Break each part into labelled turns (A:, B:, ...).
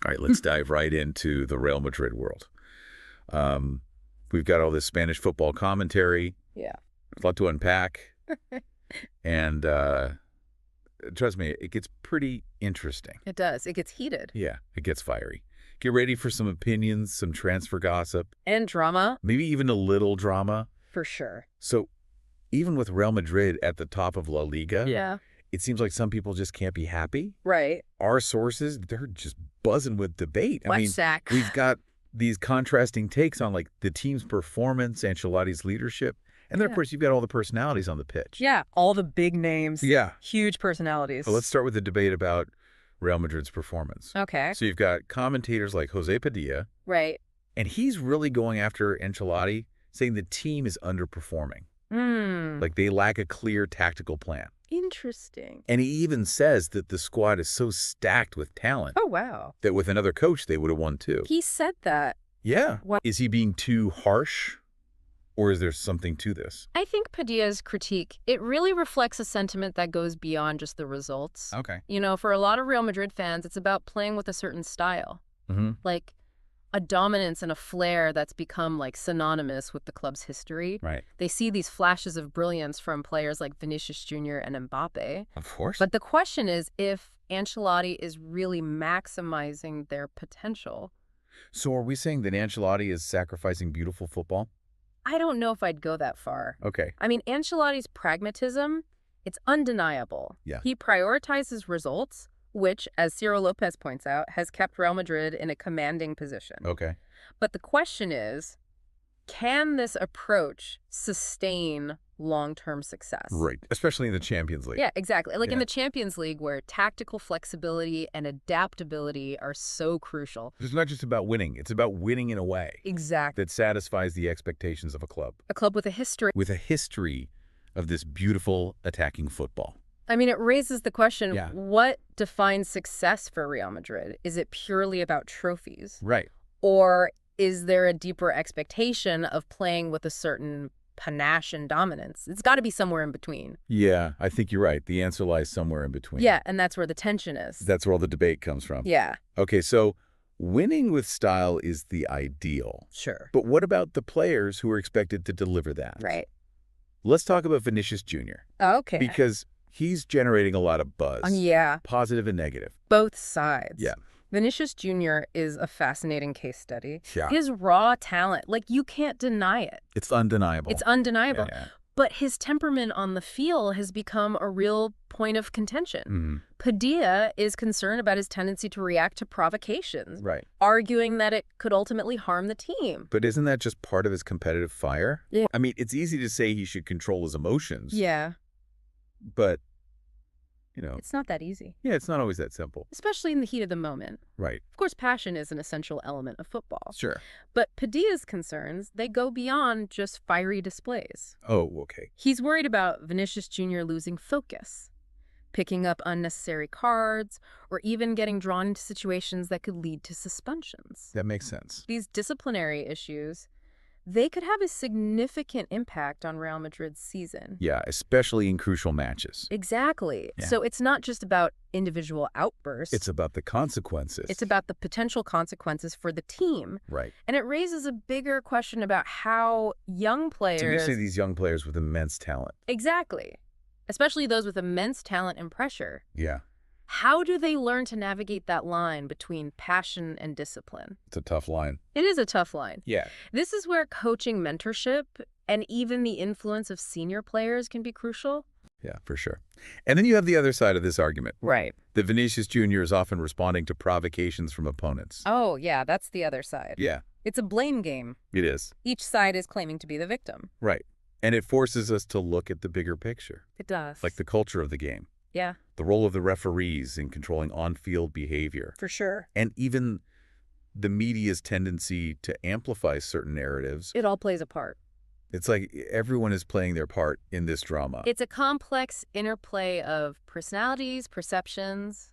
A: All right, let's dive right into the Real Madrid world. We've got all this Spanish football commentary.
B: Yeah.
A: There's a lot to unpack. And trust me, it gets pretty interesting.
B: It does. It gets heated.
A: Yeah, it gets fiery. Get ready for some opinions, some transfer gossip.
B: And drama.
A: Maybe even a little drama.
B: For sure.
A: So even with Real Madrid at the top of La Liga,
B: Yeah.
A: it seems like some people just can't be happy.
B: Right.
A: Our sources, they're just buzzing with debate. I mean,
B: sack.
A: we've got these contrasting takes on like the team's performance, Ancelotti's leadership, and then, of course, you've got all the personalities on the pitch.
B: Yeah. All the big names.
A: Yeah.
B: Huge personalities.
A: Well, let's start with the debate about Real Madrid's performance.
B: Okay.
A: So you've got commentators like Jose Padilla.
B: Right.
A: And he's really going after Ancelotti, saying the team is underperforming. Like they lack a clear tactical plan.
B: Interesting.
A: And he even says that the squad is so stacked with talent.
B: Oh, wow.
A: That with another coach, they would have won too.
B: He said that.
A: Yeah.
B: What?
A: Is he being too harsh? Or is there something to this?
B: I think Padilla's critique, it really reflects a sentiment that goes beyond just the results.
A: Okay.
B: You know, for a lot of Real Madrid fans, it's about playing with a certain style. Like a dominance and a flair that's become like synonymous with the club's history.
A: Right.
B: They see these flashes of brilliance from players like Vinicius Jr. and Mbappe.
A: Of course.
B: But the question is if Ancelotti is really maximizing their potential.
A: So are we saying that Ancelotti is sacrificing beautiful football?
B: I don't know if I'd go that far.
A: Okay.
B: I mean, Ancelotti's pragmatism, it's undeniable.
A: Yeah.
B: He prioritizes results, which, as Ciro Lopez points out, has kept Real Madrid in a commanding position.
A: Okay.
B: But the question is, can this approach sustain long-term success?
A: Right. Especially in the Champions League.
B: Yeah, exactly. Like in the Champions League, where tactical flexibility and adaptability are so crucial.
A: It's not just about winning. It's about winning in a way
B: Exactly.
A: that satisfies the expectations of a club.
B: A club with a history.
A: With a history of this beautiful attacking football.
B: I mean, it raises the question,
A: Yeah.
B: what defines success for Real Madrid? Is it purely about trophies?
A: Right.
B: Or is there a deeper expectation of playing with a certain panache and dominance? It's got to be somewhere in between.
A: Yeah, I think you're right. The answer lies somewhere in between.
B: Yeah, and that's where the tension is.
A: That's where all the debate comes from.
B: Yeah.
A: Okay, so winning with style is the ideal.
B: Sure.
A: But what about the players who are expected to deliver that?
B: Right.
A: Let's talk about Vinicius Jr.
B: Okay.
A: Because he's generating a lot of buzz.
B: Yeah.
A: Positive and negative.
B: Both sides.
A: Yeah.
B: Vinicius Jr. is a fascinating case study.
A: Yeah.
B: His raw talent, like, you can't deny it.
A: It's undeniable.
B: It's undeniable.
A: Yeah.
B: But his temperament on the field has become a real point of contention. Padilla is concerned about his tendency to react to provocations,
A: Right.
B: arguing that it could ultimately harm the team.
A: But isn't that just part of his competitive fire?
B: Yeah.
A: I mean, it's easy to say he should control his emotions.
B: Yeah.
A: But, you know,
B: It's not that easy,
A: yeah, it's not always that simple.
B: especially in the heat of the moment.
A: Right.
B: Of course, passion is an essential element of football.
A: Sure.
B: But Padilla's concerns, they go beyond just fiery displays.
A: Oh, okay.
B: He's worried about Vinicius Jr. losing focus, picking up unnecessary cards, or even getting drawn into situations that could lead to suspensions.
A: That makes sense.
B: These disciplinary issues, they could have a significant impact on Real Madrid's season.
A: Yeah, especially in crucial matches.
B: Exactly.
A: Yeah.
B: So it's not just about individual outbursts.
A: It's about the consequences.
B: It's about the potential consequences for the team.
A: Right.
B: And it raises a bigger question about how young players...
A: So you say these young players with immense talent.
B: Exactly. Especially those with immense talent and pressure.
A: Yeah.
B: How do they learn to navigate that line between passion and discipline?
A: It's a tough line.
B: It is a tough line.
A: Yeah.
B: This is where coaching mentorship and even the influence of senior players can be crucial.
A: Yeah, for sure. And then you have the other side of this argument.
B: Right.
A: That Vinicius Jr. is often responding to provocations from opponents.
B: Oh, yeah, that's the other side.
A: Yeah,
B: It's a blame game.
A: it is.
B: Each side is claiming to be the victim.
A: Right. And it forces us to look at the bigger picture,
B: It does.
A: like the culture of the game,
B: Yeah,
A: the role of the referees in controlling on-field behavior,
B: for sure.
A: and even the media's tendency to amplify certain narratives.
B: It all plays a part.
A: It's like everyone is playing their part in this drama.
B: It's a complex interplay of personalities, perceptions,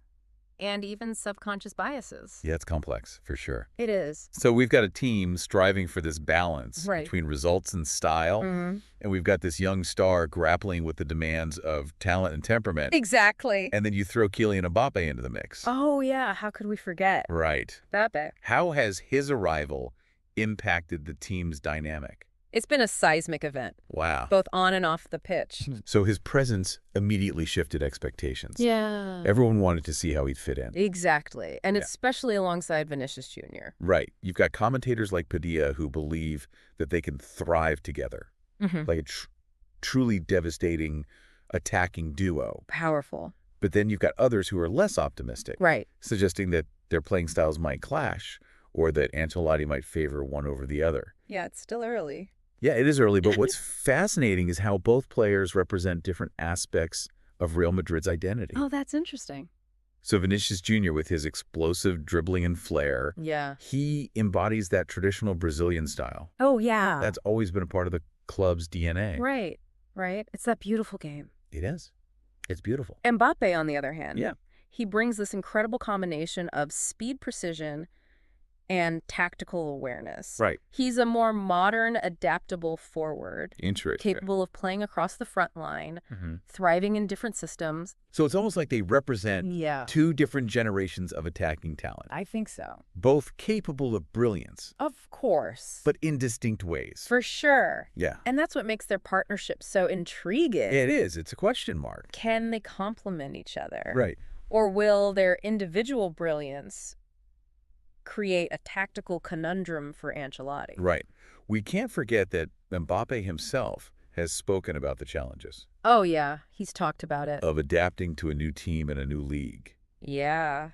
B: and even subconscious biases.
A: Yeah, it's complex, for sure.
B: It is.
A: So we've got a team striving for this balance
B: Right.
A: between results and style, and we've got this young star grappling with the demands of talent and temperament.
B: Exactly.
A: And then you throw Kylian Mbappe into the mix.
B: Oh, yeah. How could we forget?
A: Right.
B: Mbappe.
A: How has his arrival impacted the team's dynamic?
B: It's been a seismic event,
A: Wow.
B: both on and off the pitch.
A: So his presence immediately shifted expectations.
B: Yeah.
A: Everyone wanted to see how he'd fit in.
B: Exactly. And especially alongside Vinicius Jr.
A: Right. You've got commentators like Padilla who believe that they can thrive together. Like a truly devastating attacking duo.
B: Powerful.
A: But then you've got others who are less optimistic.
B: Right.
A: Suggesting that their playing styles might clash or that Ancelotti might favor one over the other.
B: Yeah, it's still early.
A: Yeah, it is early, but what's fascinating is how both players represent different aspects of Real Madrid's identity.
B: Oh, that's interesting.
A: So Vinicius Jr. with his explosive dribbling and flair,
B: Yeah.
A: he embodies that traditional Brazilian style.
B: Oh, yeah.
A: That's always been a part of the club's DNA.
B: Right. Right. It's that beautiful game.
A: It is. It's beautiful.
B: Mbappe, on the other hand,
A: Yeah.
B: he brings this incredible combination of speed, precision, and tactical awareness.
A: Right.
B: He's a more modern, adaptable forward,
A: Interesting.
B: capable of playing across the front line, thriving in different systems.
A: So it's almost like they represent
B: Yeah.
A: two different generations of attacking talent,
B: I think so.
A: both capable of brilliance,
B: Of course.
A: but in distinct ways.
B: For sure.
A: Yeah.
B: And that's what makes their partnership so intriguing.
A: It is. It's a question mark.
B: Can they complement each other?
A: Right.
B: Or will their individual brilliance create a tactical conundrum for Ancelotti?
A: Right. We can't forget that Mbappe himself has spoken about the challenges
B: Oh, yeah. He's talked about it.
A: of adapting to a new team and a new league.
B: Yeah.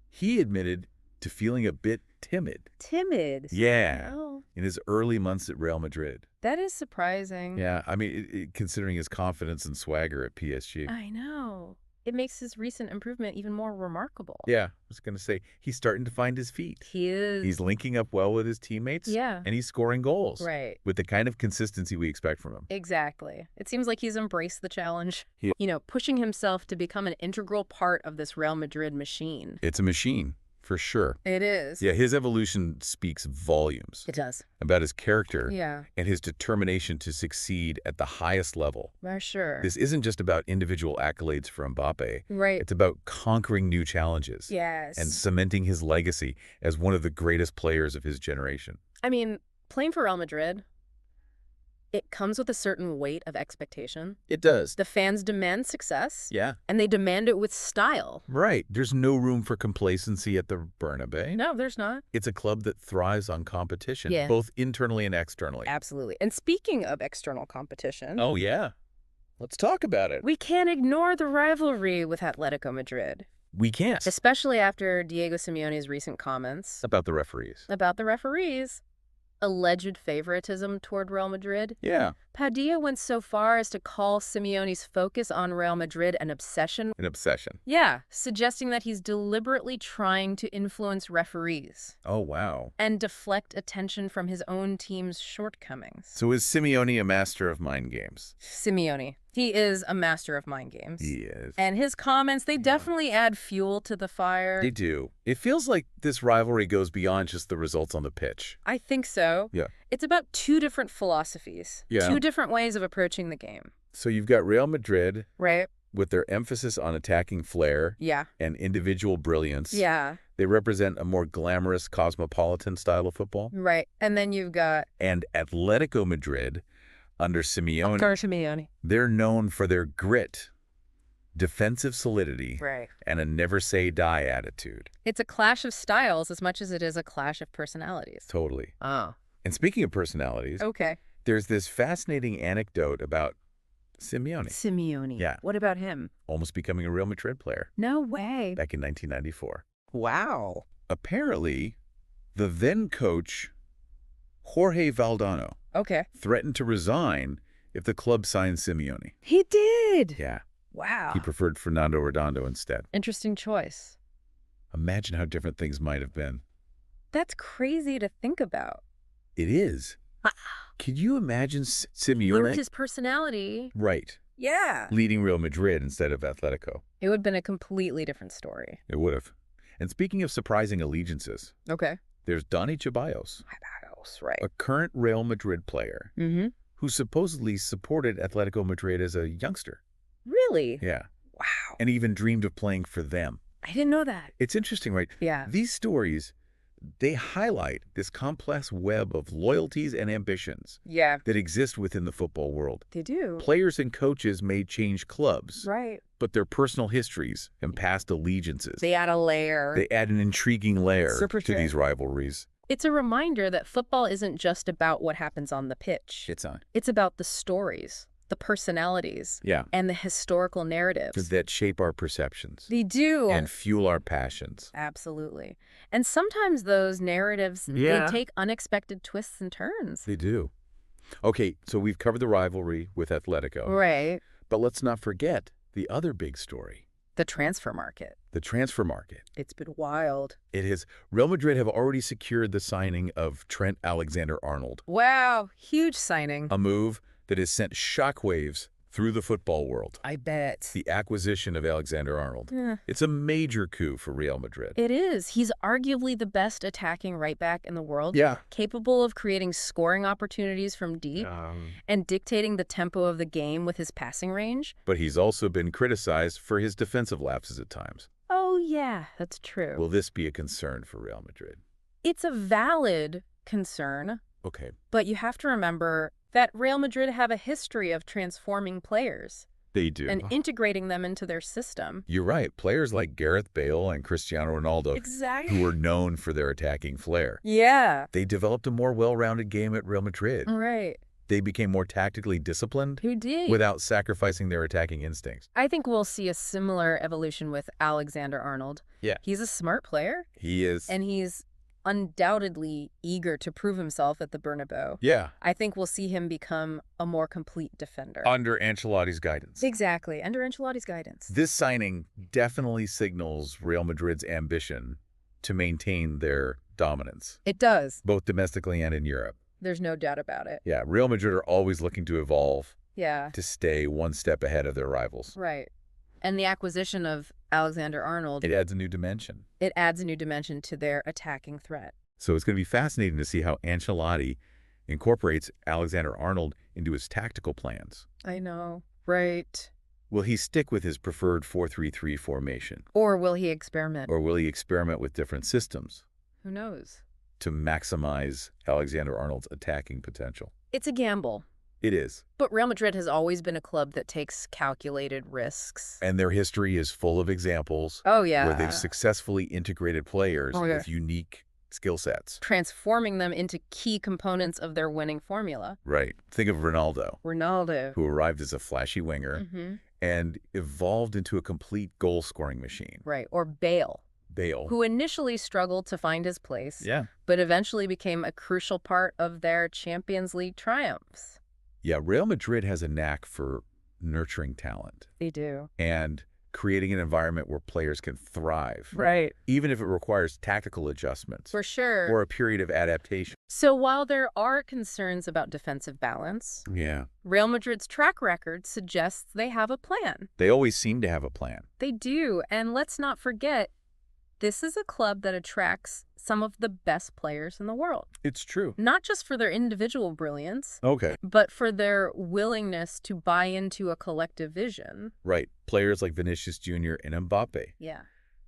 A: He admitted to feeling a bit timid.
B: Timid.
A: Yeah.
B: Oh,
A: In his early months at Real Madrid.
B: that is surprising.
A: Yeah. I mean, considering his confidence and swagger at PSG.
B: I know. It makes his recent improvement even more remarkable.
A: Yeah. I was going to say, he's starting to find his feet.
B: He is.
A: He's linking up well with his teammates.
B: Yeah.
A: And he's scoring goals.
B: Right.
A: With the kind of consistency we expect from him.
B: Exactly. It seems like he's embraced the challenge.
A: Yeah.
B: You know, pushing himself to become an integral part of this Real Madrid machine.
A: It's a machine, for sure.
B: It is.
A: Yeah, his evolution speaks volumes
B: It does.
A: about his character
B: Yeah.
A: and his determination to succeed at the highest level.
B: For sure.
A: This isn't just about individual accolades for Mbappe.
B: Right.
A: It's about conquering new challenges
B: Yes.
A: and cementing his legacy as one of the greatest players of his generation.
B: I mean, playing for Real Madrid, it comes with a certain weight of expectation.
A: It does.
B: The fans demand success,
A: Yeah.
B: and they demand it with style.
A: Right. There's no room for complacency at the Bernabeu.
B: No, there's not.
A: It's a club that thrives on competition,
B: Yeah.
A: both internally and externally.
B: Absolutely. And speaking of external competition,
A: Oh, yeah. Let's talk about it.
B: we can't ignore the rivalry with Atletico Madrid,
A: We can't.
B: especially after Diego Simeone's recent comments
A: About the referees.
B: about the referees. Alleged favoritism toward Real Madrid.
A: Yeah.
B: Padilla went so far as to call Simeone's focus on Real Madrid an obsession.
A: An obsession.
B: Yeah, suggesting that he's deliberately trying to influence referees
A: Oh, wow.
B: and deflect attention from his own team's shortcomings.
A: So is Simeone a master of mind games?
B: Simeone. He is a master of mind games.
A: He is.
B: And his comments, they definitely add fuel to the fire.
A: They do. It feels like this rivalry goes beyond just the results on the pitch.
B: I think so.
A: Yeah.
B: It's about two different philosophies.
A: Yeah.
B: Two different ways of approaching the game.
A: So you've got Real Madrid
B: Right?
A: with their emphasis on attacking flair
B: Yeah.
A: and individual brilliance.
B: Yeah.
A: They represent a more glamorous, cosmopolitan style of football.
B: Right. And then you've got
A: And Atletico Madrid, under Simeone,
B: Simeone.
A: they're known for their grit, defensive solidity,
B: Right.
A: and a never-say-die attitude.
B: It's a clash of styles as much as it is a clash of personalities.
A: Totally.
B: Oh.
A: And speaking of personalities,
B: Okay.
A: there's this fascinating anecdote about Simeone
B: Simeone.
A: Yeah.
B: What about him?
A: almost becoming a Real Madrid player
B: No way.
A: back in 1994.
B: Wow.
A: Apparently, the then coach, Jorge Valdano,
B: Okay.
A: threatened to resign if the club signed Simeone.
B: He did.
A: Yeah,
B: Wow.
A: he preferred Fernando Redondo instead.
B: Interesting choice.
A: Imagine how different things might have been.
B: That's crazy to think about.
A: It is. Could you imagine Simeone?
B: Learned his personality.
A: Right.
B: Yeah.
A: Leading Real Madrid instead of Atletico.
B: It would have been a completely different story.
A: It would have. And speaking of surprising allegiances,
B: Okay.
A: there's Dani Ceballos,
B: Right.
A: a current Real Madrid player
B: Mm-hmm.
A: who supposedly supported Atletico Madrid as a youngster.
B: Really?
A: Yeah.
B: Wow.
A: And even dreamed of playing for them.
B: I didn't know that.
A: It's interesting, right?
B: Yeah.
A: These stories, they highlight this complex web of loyalties and ambitions
B: Yeah.
A: that exist within the football world.
B: They do.
A: Players and coaches may change clubs,
B: Right.
A: but their personal histories and past allegiances,
B: They add a layer.
A: they add an intriguing layer
B: Super
A: to
B: true.
A: these rivalries.
B: It's a reminder that football isn't just about what happens on the pitch.
A: It's on.
B: It's about the stories, the personalities,
A: Yeah.
B: and the historical narratives.
A: That shape our perceptions
B: They do.
A: and fuel our passions.
B: Absolutely. And sometimes those narratives,
A: Yeah.
B: they take unexpected twists and turns.
A: They do. Okay, so we've covered the rivalry with Atletico.
B: Right.
A: But let's not forget the other big story,
B: The transfer market.
A: the transfer market.
B: It's been wild.
A: It is. Real Madrid have already secured the signing of Trent Alexander-Arnold,
B: Wow. Huge signing.
A: a move that has sent shockwaves through the football world.
B: I bet.
A: The acquisition of Alexander-Arnold.
B: Yeah.
A: It's a major coup for Real Madrid.
B: It is. He's arguably the best attacking right back in the world.
A: Yeah.
B: Capable of creating scoring opportunities from deep and dictating the tempo of the game with his passing range.
A: But he's also been criticized for his defensive lapses at times.
B: Oh, yeah, that's true.
A: Will this be a concern for Real Madrid?
B: It's a valid concern,
A: Okay.
B: but you have to remember that Real Madrid have a history of transforming players
A: They do.
B: and integrating them into their system.
A: You're right. Players like Gareth Bale and Cristiano Ronaldo,
B: Exactly.
A: who were known for their attacking flair,
B: Yeah.
A: they developed a more well-rounded game at Real Madrid.
B: Right.
A: They became more tactically disciplined
B: Who did?
A: without sacrificing their attacking instincts.
B: I think we'll see a similar evolution with Alexander-Arnold.
A: Yeah.
B: He's a smart player,
A: He is.
B: and he's undoubtedly eager to prove himself at the Bernabeu.
A: Yeah.
B: I think we'll see him become a more complete defender.
A: Under Ancelotti's guidance.
B: Exactly, under Ancelotti's guidance.
A: This signing definitely signals Real Madrid's ambition to maintain their dominance,
B: It does.
A: both domestically and in Europe.
B: There's no doubt about it.
A: Yeah, Real Madrid are always looking to evolve,
B: Yeah,
A: to stay one step ahead of their rivals.
B: right. And the acquisition of Alexander-Arnold,
A: It adds a new dimension.
B: it adds a new dimension to their attacking threat.
A: So it's going to be fascinating to see how Ancelotti incorporates Alexander-Arnold into his tactical plans.
B: I know. Right.
A: Will he stick with his preferred 4-3-3 formation?
B: Or will he experiment?
A: Or will he experiment with different systems
B: Who knows?
A: to maximize Alexander-Arnold's attacking potential?
B: It's a gamble.
A: It is.
B: But Real Madrid has always been a club that takes calculated risks.
A: And their history is full of examples
B: Oh, yeah.
A: where they've successfully integrated players
B: Oh, yeah.
A: with unique skill sets.
B: Transforming them into key components of their winning formula.
A: Right. Think of Ronaldo,
B: Ronaldo.
A: who arrived as a flashy winger
B: Mm-hmm.
A: and evolved into a complete goal-scoring machine.
B: Right. Or Bale,
A: Bale.
B: who initially struggled to find his place,
A: Yeah.
B: but eventually became a crucial part of their Champions League triumphs.
A: Yeah, Real Madrid has a knack for nurturing talent
B: They do.
A: and creating an environment where players can thrive,
B: Right.
A: even if it requires tactical adjustments
B: For sure.
A: or a period of adaptation.
B: So while there are concerns about defensive balance,
A: Yeah.
B: Real Madrid's track record suggests they have a plan.
A: They always seem to have a plan.
B: They do. And let's not forget, this is a club that attracts some of the best players in the world.
A: It's true.
B: Not just for their individual brilliance,
A: Okay.
B: but for their willingness to buy into a collective vision.
A: Right. Players like Vinicius Jr. and Mbappe,
B: Yeah.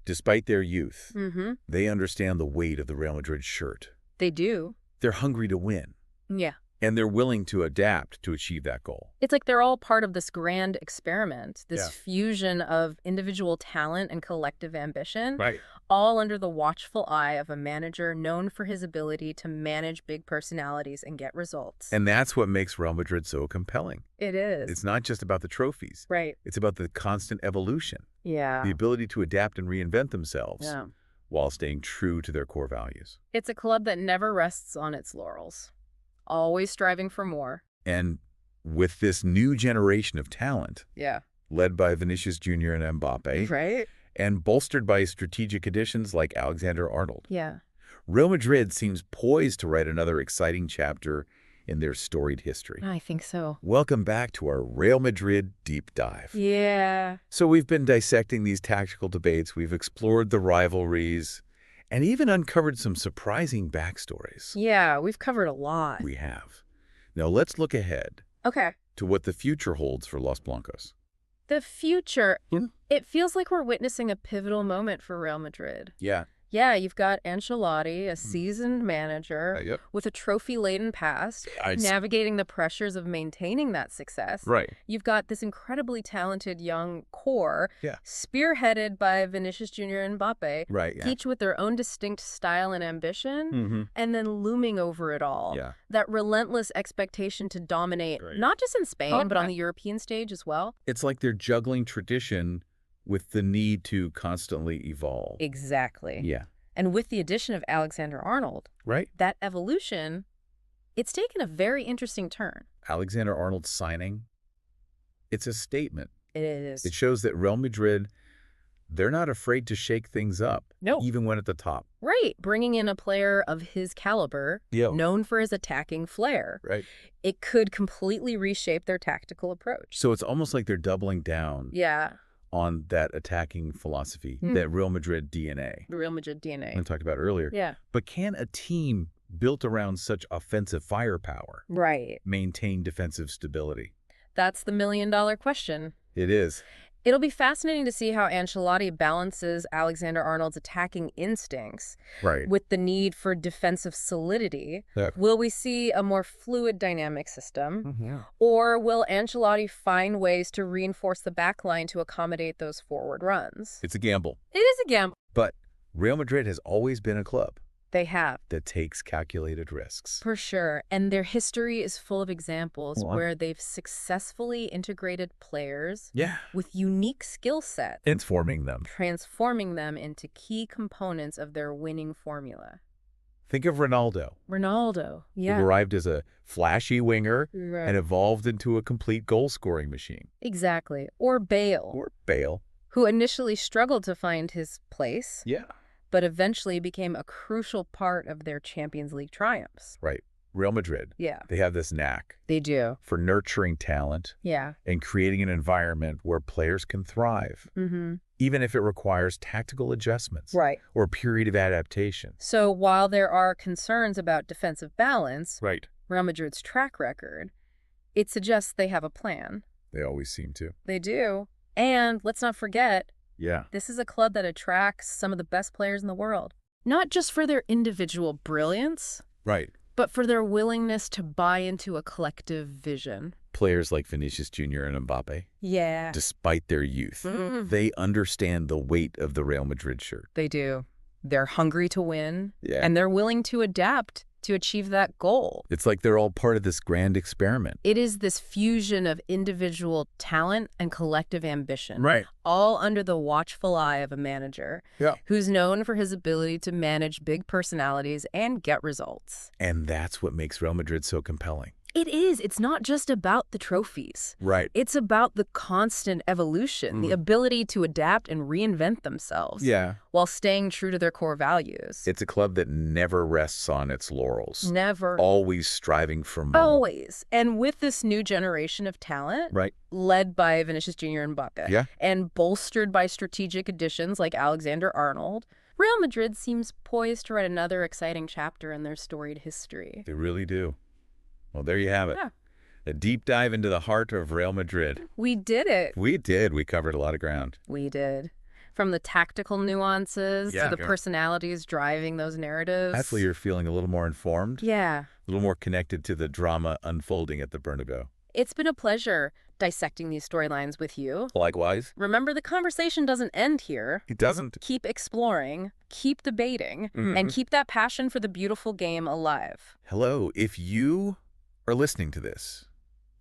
A: despite their youth,
B: Mm-hmm.
A: they understand the weight of the Real Madrid shirt.
B: They do.
A: They're hungry to win,
B: Yeah.
A: and they're willing to adapt to achieve that goal.
B: It's like they're all part of this grand experiment, this
A: Yeah.
B: fusion of individual talent and collective ambition,
A: Right.
B: all under the watchful eye of a manager known for his ability to manage big personalities and get results.
A: And that's what makes Real Madrid so compelling.
B: It is.
A: It's not just about the trophies.
B: Right.
A: It's about the constant evolution,
B: Yeah.
A: the ability to adapt and reinvent themselves
B: Yeah.
A: while staying true to their core values.
B: It's a club that never rests on its laurels, always striving for more.
A: And with this new generation of talent,
B: Yeah.
A: led by Vinicius Jr. and Mbappe,
B: Right?
A: and bolstered by strategic additions like Alexander-Arnold,
B: Yeah.
A: Real Madrid seems poised to write another exciting chapter in their storied history.
B: I think so.
A: Welcome back to our Real Madrid deep dive.
B: Yeah.
A: So we've been dissecting these tactical debates, we've explored the rivalries, and even uncovered some surprising backstories.
B: Yeah, we've covered a lot.
A: We have. Now let's look ahead
B: Okay.
A: to what the future holds for Los Blancos.
B: The future.
A: Yeah.
B: It feels like we're witnessing a pivotal moment for Real Madrid.
A: Yeah.
B: Yeah, you've got Ancelotti, a seasoned manager
A: Yep.
B: with a trophy-laden past, navigating the pressures of maintaining that success.
A: Right.
B: You've got this incredibly talented young core,
A: Yeah.
B: spearheaded by Vinicius Jr. and Mbappe,
A: Right. Yeah.
B: each with their own distinct style and ambition, and then looming over it all.
A: Yeah.
B: That relentless expectation to dominate,
A: Right.
B: not just in Spain, but on the European stage as well.
A: It's like they're juggling tradition with the need to constantly evolve.
B: Exactly.
A: Yeah.
B: And with the addition of Alexander-Arnold,
A: Right?
B: that evolution, it's taken a very interesting turn.
A: Alexander-Arnold's signing, it's a statement.
B: It is.
A: It shows that Real Madrid, they're not afraid to shake things up,
B: No.
A: even when at the top.
B: Right. Bringing in a player of his caliber,
A: Yeah.
B: known for his attacking flair.
A: Right.
B: It could completely reshape their tactical approach.
A: So it's almost like they're doubling down
B: Yeah.
A: on that attacking philosophy, that Real Madrid DNA
B: The Real Madrid
A: we
B: DNA.
A: talked about earlier.
B: Yeah.
A: But can a team built around such offensive firepower
B: Right.
A: maintain defensive stability?
B: That's the million-dollar question.
A: It is.
B: It'll be fascinating to see how Ancelotti balances Alexander-Arnold's attacking instincts
A: Right.
B: with the need for defensive solidity.
A: Yeah.
B: Will we see a more fluid dynamic system?
A: Yeah.
B: Or will Ancelotti find ways to reinforce the backline to accommodate those forward runs?
A: It's a gamble.
B: It is a gamble.
A: But Real Madrid has always been a club
B: They have.
A: that takes calculated risks.
B: For sure. And their history is full of examples
A: Wow.
B: where they've successfully integrated players
A: Yeah.
B: with unique skill sets,
A: It's forming them.
B: transforming them into key components of their winning formula.
A: Think of Ronaldo,
B: Ronaldo.
A: who
B: Yeah.
A: arrived as a flashy winger
B: Right.
A: and evolved into a complete goal-scoring machine.
B: Exactly. Or Bale,
A: Or Bale.
B: who initially struggled to find his place,
A: Yeah.
B: but eventually became a crucial part of their Champions League triumphs.
A: Right. Real Madrid.
B: Yeah.
A: They have this knack
B: They do.
A: for nurturing talent
B: Yeah.
A: and creating an environment where players can thrive,
B: Mm-hmm.
A: even if it requires tactical adjustments
B: Right.
A: or a period of adaptation.
B: So while there are concerns about defensive balance,
A: Right.
B: Real Madrid's track record, it suggests they have a plan.
A: They always seem to.
B: They do. And let's not forget,
A: Yeah.
B: this is a club that attracts some of the best players in the world. Not just for their individual brilliance,
A: Right.
B: but for their willingness to buy into a collective vision.
A: Players like Vinicius Jr. and Mbappe,
B: Yeah.
A: despite their youth,
B: Mm.
A: they understand the weight of the Real Madrid shirt.
B: They do. They're hungry to win,
A: Yeah.
B: and they're willing to adapt to achieve that goal.
A: It's like they're all part of this grand experiment.
B: It is this fusion of individual talent and collective ambition,
A: Right.
B: all under the watchful eye of a manager
A: Yeah.
B: who's known for his ability to manage big personalities and get results.
A: And that's what makes Real Madrid so compelling.
B: It is. It's not just about the trophies.
A: Right.
B: It's about the constant evolution, the ability to adapt and reinvent themselves
A: Yeah.
B: while staying true to their core values.
A: It's a club that never rests on its laurels.
B: Never.
A: Always striving for more.
B: Always. And with this new generation of talent,
A: Right.
B: led by Vinicius Jr. and Mbappe,
A: Yeah.
B: and bolstered by strategic additions like Alexander-Arnold, Real Madrid seems poised to write another exciting chapter in their storied history.
A: They really do. Well, there you have it.
B: Yeah.
A: A deep dive into the heart of Real Madrid.
B: We did it.
A: We did. We covered a lot of ground.
B: We did. From the tactical nuances
A: Yeah.
B: to the personalities driving those narratives.
A: Hopefully you're feeling a little more informed,
B: Yeah.
A: a little more connected to the drama unfolding at the Bernabeu.
B: It's been a pleasure dissecting these storylines with you.
A: Likewise.
B: Remember, the conversation doesn't end here.
A: It doesn't.
B: Keep exploring, keep debating, and keep that passion for the beautiful game alive.
A: Hello. If you are listening to this,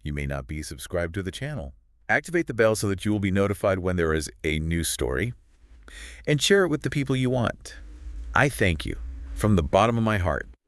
A: you may not be subscribed to the channel. Activate the bell so that you will be notified when there is a new story, and share it with the people you want. I thank you from the bottom of my heart.